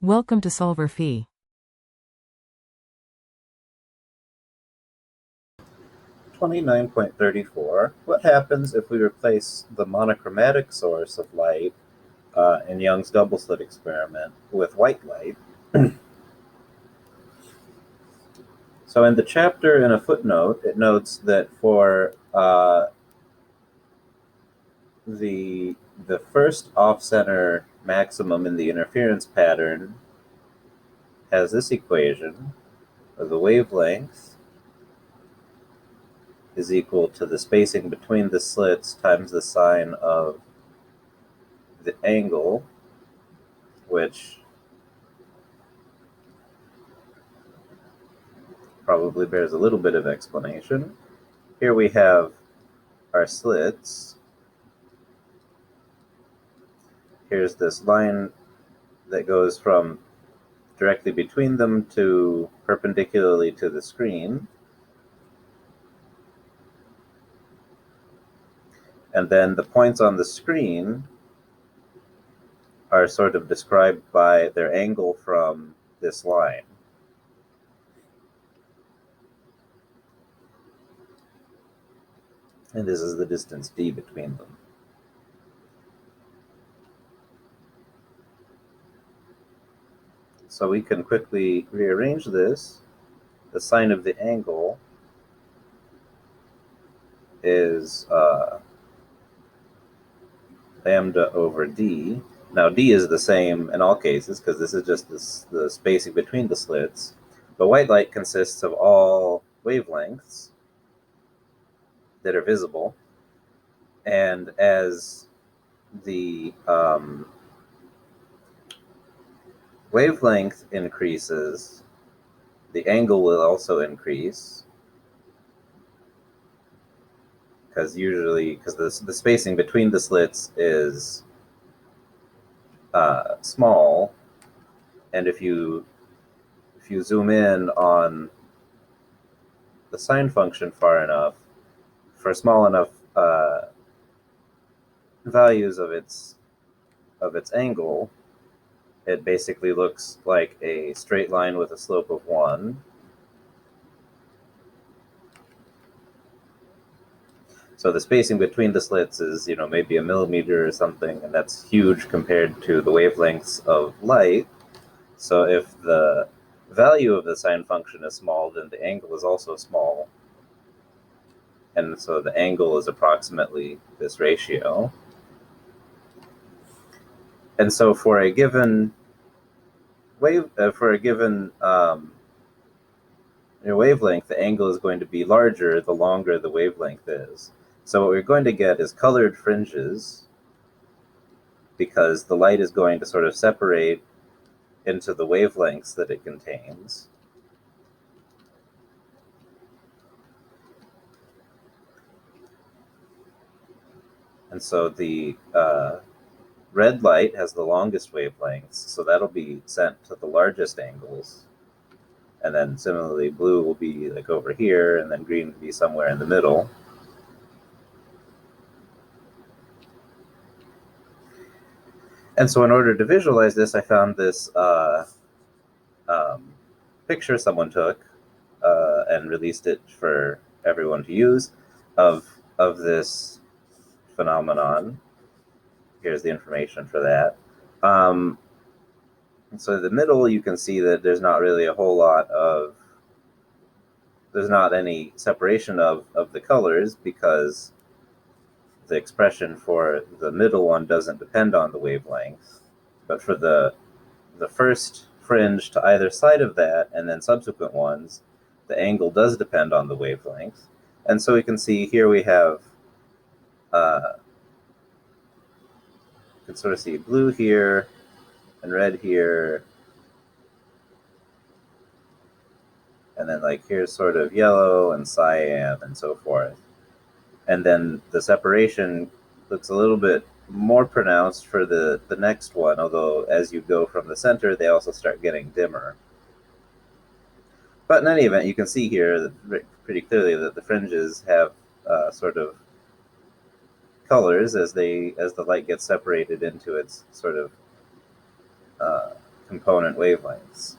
Welcome to solverfy. What happens if we replace the monochromatic source of light in Young's double slit experiment with white light? So in the chapter, in a footnote, it notes that for the first off-center maximum in the interference pattern has this equation, where the wavelength is equal to the spacing between the slits times the sine of the angle, which probably bears a little bit of explanation. Here we have our slits. Here's this line that goes from directly between them to perpendicularly to the screen. And then the points on the screen are sort of described by their angle from this line. And this is the distance d between them. So we can quickly rearrange this. The sine of the angle is lambda over d. Now d is the same in all cases because this is just the spacing between the slits. But white light consists of all wavelengths that are visible. And as the wavelength increases, the angle will also increase, because the spacing between the slits is small, and if you zoom in on the sine function far enough, for small enough values of its angle, it basically looks like a straight line with a slope of 1. So the spacing between the slits is, maybe a millimeter or something, and that's huge compared to the wavelengths of light. So if the value of the sine function is small, then the angle is also small. And so the angle is approximately this ratio. And so for a given wavelength, the angle is going to be larger the longer the wavelength is. So what we're going to get is colored fringes, because the light is going to sort of separate into the wavelengths that it contains. And so the red light has the longest wavelengths, so that'll be sent to the largest angles. And then similarly, blue will be like over here, and then green will be somewhere in the middle. And so in order to visualize this, I found this picture someone took and released it for everyone to use of this phenomenon. Here's the information for that. So in the middle, you can see that there's not really there's not any separation of the colors, because the expression for the middle one doesn't depend on the wavelength. But for the first fringe to either side of that, and then subsequent ones, the angle does depend on the wavelength. And so we can see here we have, you can sort of see blue here, and red here, and then like here's sort of yellow and cyan and so forth. And then the separation looks a little bit more pronounced for the next one, although as you go from the center, they also start getting dimmer. But in any event, you can see here pretty clearly that the fringes have sort of colors as the light gets separated into its sort of component wavelengths.